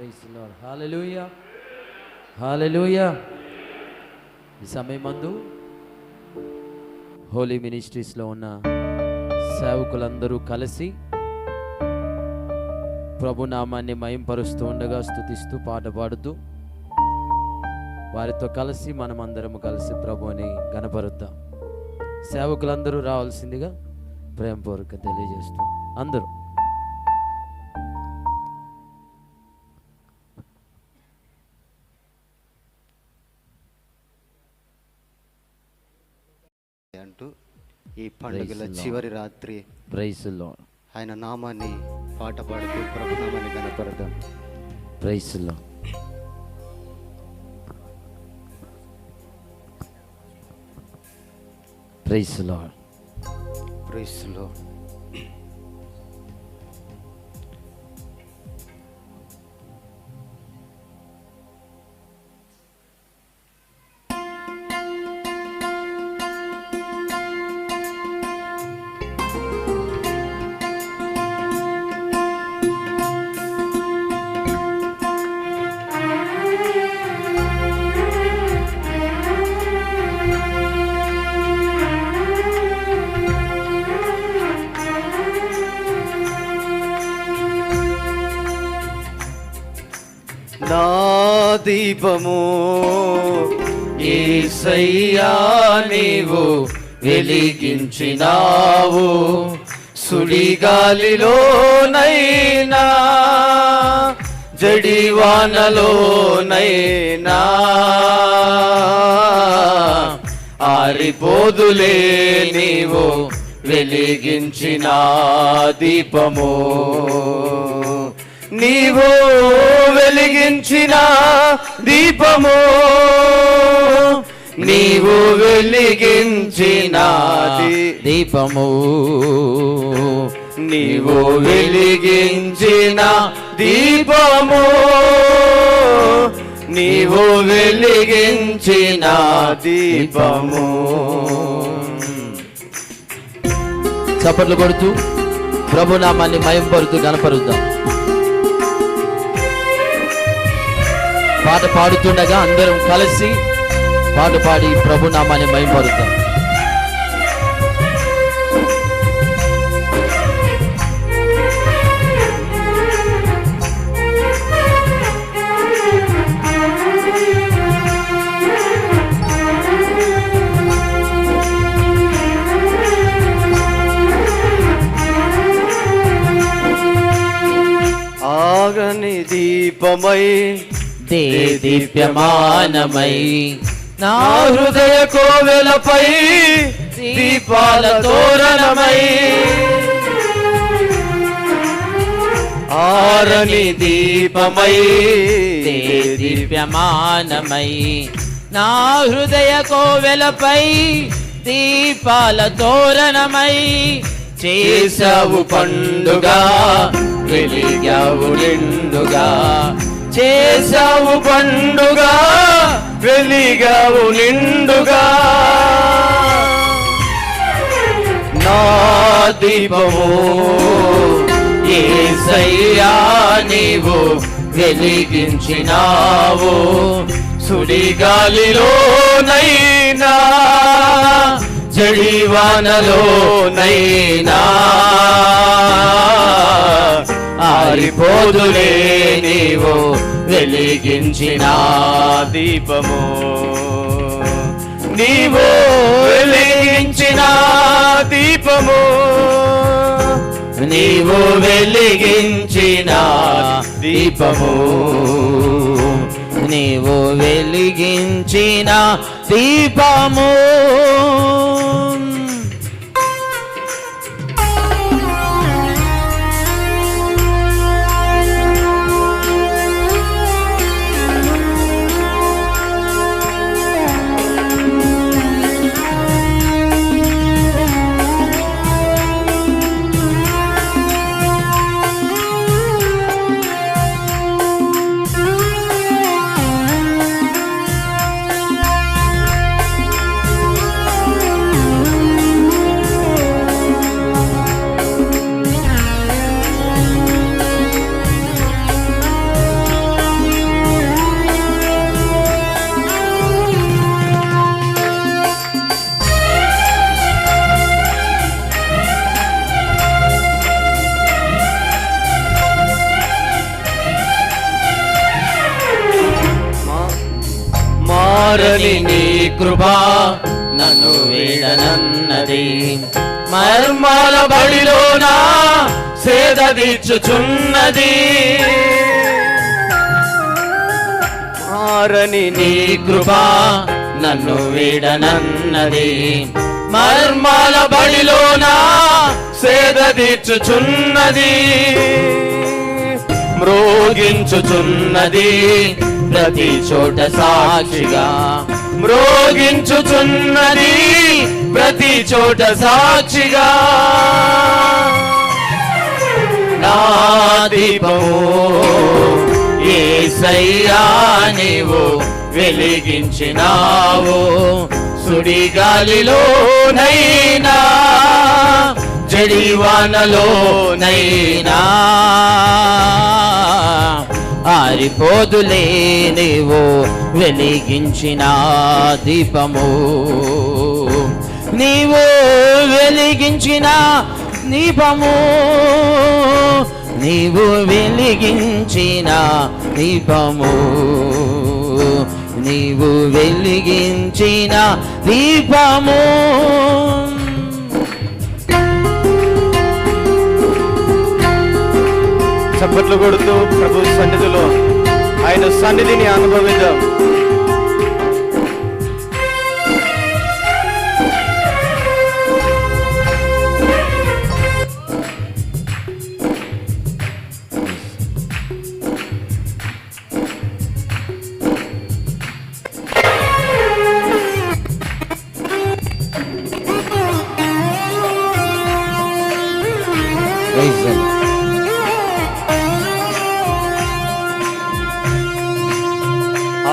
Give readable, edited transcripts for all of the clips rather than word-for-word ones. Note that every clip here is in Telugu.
Praise the Lord. Hallelujah, hallelujah. ఈ సమయమందు హోలీ మినిస్ట్రీస్లో ఉన్న సేవకులందరూ కలిసి ప్రభు నామాన్ని మహింపరుస్తూ ఉండగా, స్తుతిస్తూ పాట పాడుతూ వారితో కలిసి మనమందరము కలిసి ప్రభుని గణపరుద్దాం. సేవకులందరూ రావాల్సిందిగా ప్రేమపూర్వక తెలియజేస్తూ అందరూ అంటూ ఈ పండుగల చివరి రాత్రి ప్రైజ్ ది లార్డ్ ఆయన నామాన్ని పాట పాడుతూ ప్రభునామాన్ని కనపడదాం. Praise the Lord. Praise the Lord. Praise the Lord. నా దీపము యేసయ్యా నీవు వెలిగించినావు, సుడిగాలిలోనైనా జడివానలోనైనా ఆరిపోదులే నీవు వెలిగించిన దీపము. నీవు వెలిగించిన దీపము, నీవు వెలిగించిన దీపము, నీవు వెలిగించిన దీపము, నీవు వెలిగించిన దీపము. చప్పట్లు కొడుతూ ప్రభునామాన్ని మహింపరుతూ గణపరుద్దాం. పాట పాడుతుండగా అందరం కలిసి పాట పాడి ప్రభునామాన్ని మహింపరుద్దాం. ఆగని దీపమై దీప్యమానమై నా హృదయ కోవెలపై దీపాల తోరణమై, ఆరని దీపమై దీప్యమానమై నా హృదయ కోవెలపై దీపాల తోరణమై చేసావు పండుగ వెలిగావు నిండుగా, చేసావు పండుగ వెలిగావు నిండుగా. నా దీపము యేసయ్యా నీవు వెలిగించినావు, సుడిగాలిలోనైనా జడివానలోనైనా ఆరిపోదులే నీవు వెలిగించిన దీపము. నీవు వెలిగించిన దీపము, నీవు వెలిగించిన దీపము, నీవు వెలిగించిన దీపము. మారని నీ కృపా నన్ను వీడనన్నది, మర్మాల బడిలోన సేద తీర్చుచున్నది. మారని నీ కృపా నన్ను వీడనన్నది, మర్మాల బడిలోన సేద తీర్చుచున్నది. మ్రోగించుచున్నది ప్రతి చోట సాక్షిగా, మ్రోగించుచున్నది ప్రతి చోట సాక్షిగా. నా దీపము యేసయ్యా నీవు వెలిగించినావు, సుడిగాలిలోనైనా జడివానలోనైనా ఆరిపోదులే నీవు వెలిగించిన దీపము. నీవు వెలిగించిన దీపము, నీవు వెలిగించిన దీపము, నీవు వెలిగించిన దీపము. చప్పట్లు కొడుతూ ప్రభు సన్నిధిలో ఆయన సన్నిధిని అనుభవిద్దాం.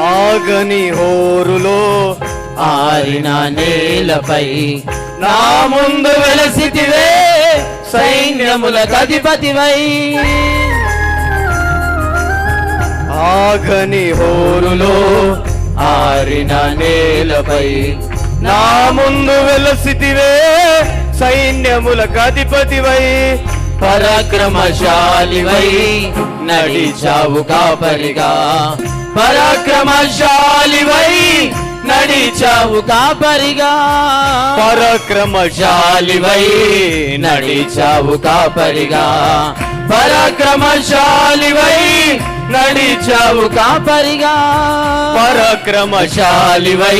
ఆగని హోరులో ఆరిన నేలపై నా ముందు వెలసితివే, సైన్యములకు అధిపతివై. ఆగని హోరులో ఆరిన నేలపై నా ముందు వెలసితివే, సైన్యములకు అధిపతివై. పరాక్రమశాలివై నడిచావు కాపరిగా, పరాక్రమశాలివై నడిచావు కాపరిగా, పరాక్రమశాలివై నడిచావు కాపరిగా, పరాక్రమశాలివై నడిచావు కాపరిగా, పరాక్రమశాలివై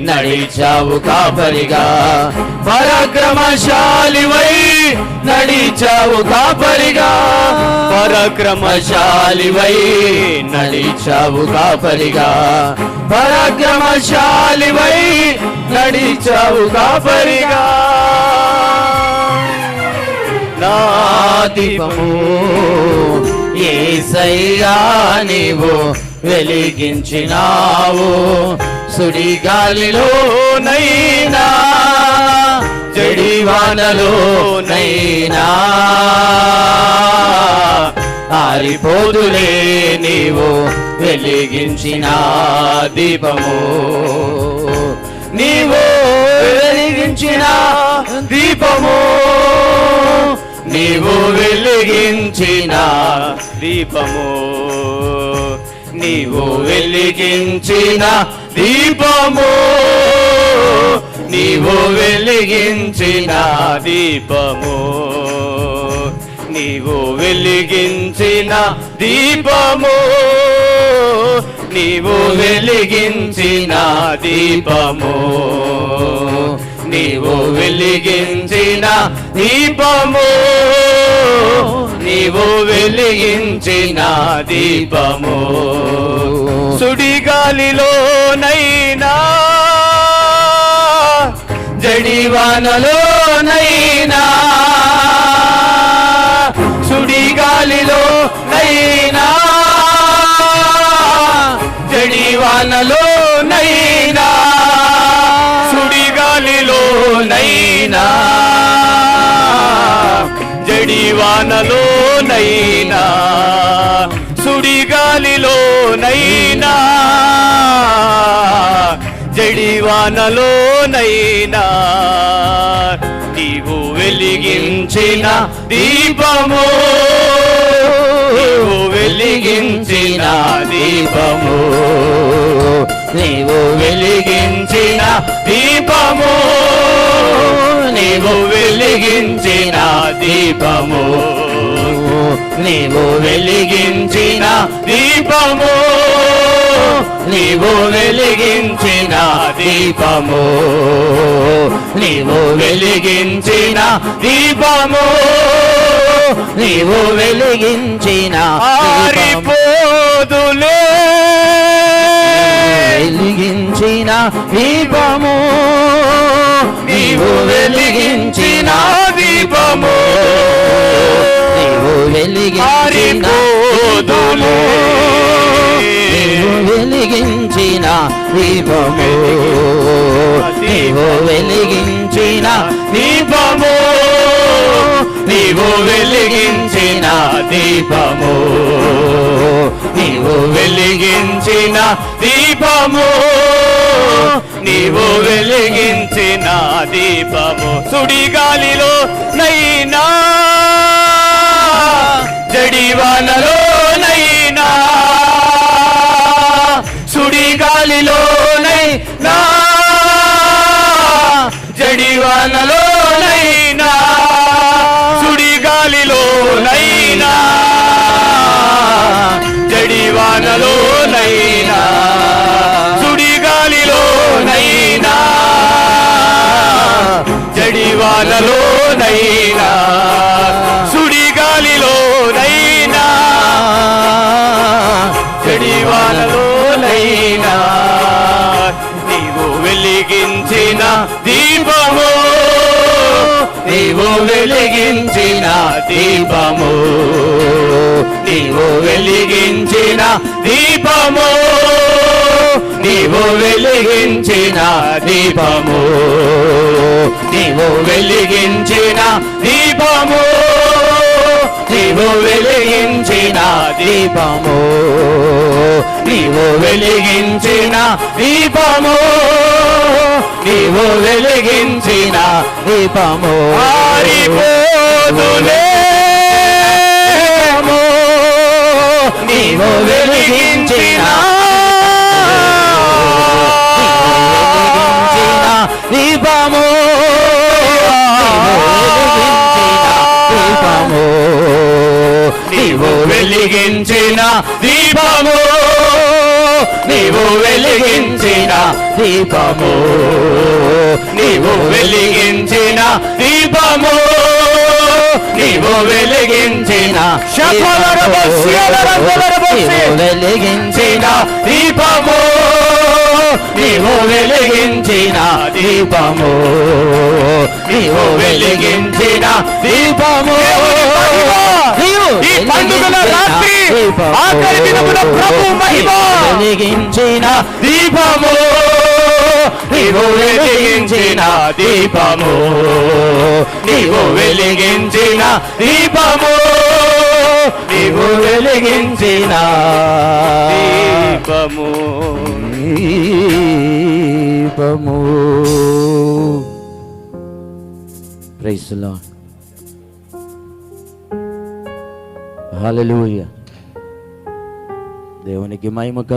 నడిచావు కాపరిగా, పరాక్రమశాలివై నడిచావు కాపరిగా, పరాక్రమశాలివై నడిచావు కాపరిగా, పరాక్రమశాలివై నడిచావు కాపరిగా. నా దీపము యేసయ్యా నీవు వెలిగించినావు, సుడిగాలిలోనైనా జడివానలోనైనా ఆరిపోదులే నీవు వెలిగించిన దీపము. నీవు వెలిగించిన దీపము, నీవు వెలిగించిన దీపము, నీవు వెలిగించిన దీపము, నీవు వెలిగించిన దీపము, నీవు వెలిగించిన దీపము, నీవు వెలిగించిన దీపము, నీవు వెలిగించిన దీపము, నీవు వెలిగించిన దీపము. సుడిగాలిలోనైనా జడివానలోనైనా, సుడిగాలిలోనైనా జడివానలోనైనా, సుడిగాలిలోనైనా జడివానలోనైనా, సుడిగాలిలోనైనా జడివానలోనైనా నీవు వెలిగించిన దీపము, నీవు వెలిగించిన దీపము, నీవు వెలిగించిన దీపము, నీవు వెలిగించిన దీపము, నీవు వెలిగించిన దీపము, నీవు వెలిగించిన దీపము, నీవు వెలిగించిన దీపము, నీవు వెలిగించిన ఆరిపోదులే, వెలిగించిన దీపము, నీవు వెలిగించిన దీపము, నీవు వెలిగించిన దీపము, నీవు వెలిగించిన దీపము, నీవు వెలిగించిన దీపము, నీవు వెలిగించిన దీపము, నీవు వెలిగించిన దీపము, నీవు వెలిగించిన దీపము. సుడిగాలిలో నైనా జడివానలో నైనా, సుడిగాలిలో నైనా జడివానలో నైనా, సుడిగాలిలో నైనా జడివానలో నైనా, సుడిగాలిలో నైనా జడివానలో నైనా, సుడిగాలిలో నైనా జడివానలో నైనా, నీవు వెలిగించిన దీపము, నీవు వెలిగించిన దీపము, నీవు వెలిగించిన దీపము, నీవు వెలిగించిన దీపము, నీవు వెలిగించిన దీపము, నీవు వెలిగించిన దీపము, నీవు వెలిగించిన దీపము, నీవు వెలిగించిన దీపము ఆరిపోదులే, నీవు వెలిగించిన దీపము, నీవు వెలిగించిన దీపము, నీవు వెలిగించిన దీపము, నీవు వెలిగించిన దీపము, నీవు వెలిగించిన వెలిగించిన దీపము, నీవు వెలిగించిన దీపము, నీవు వెలిగించిన దీపము, ఈ పండుగల రాత్రి ఆఖరి దినమున ప్రభు మహిమ వెలిగించిన దీపము, నీవు వెలిగించిన దీపము, నీవు వెలిగించిన దీపము, నీవు వెలిగించిన దీపము, దీపము. Praise the Lord. హల్లెలూయా. దేవునికి మహిమ కలుగు.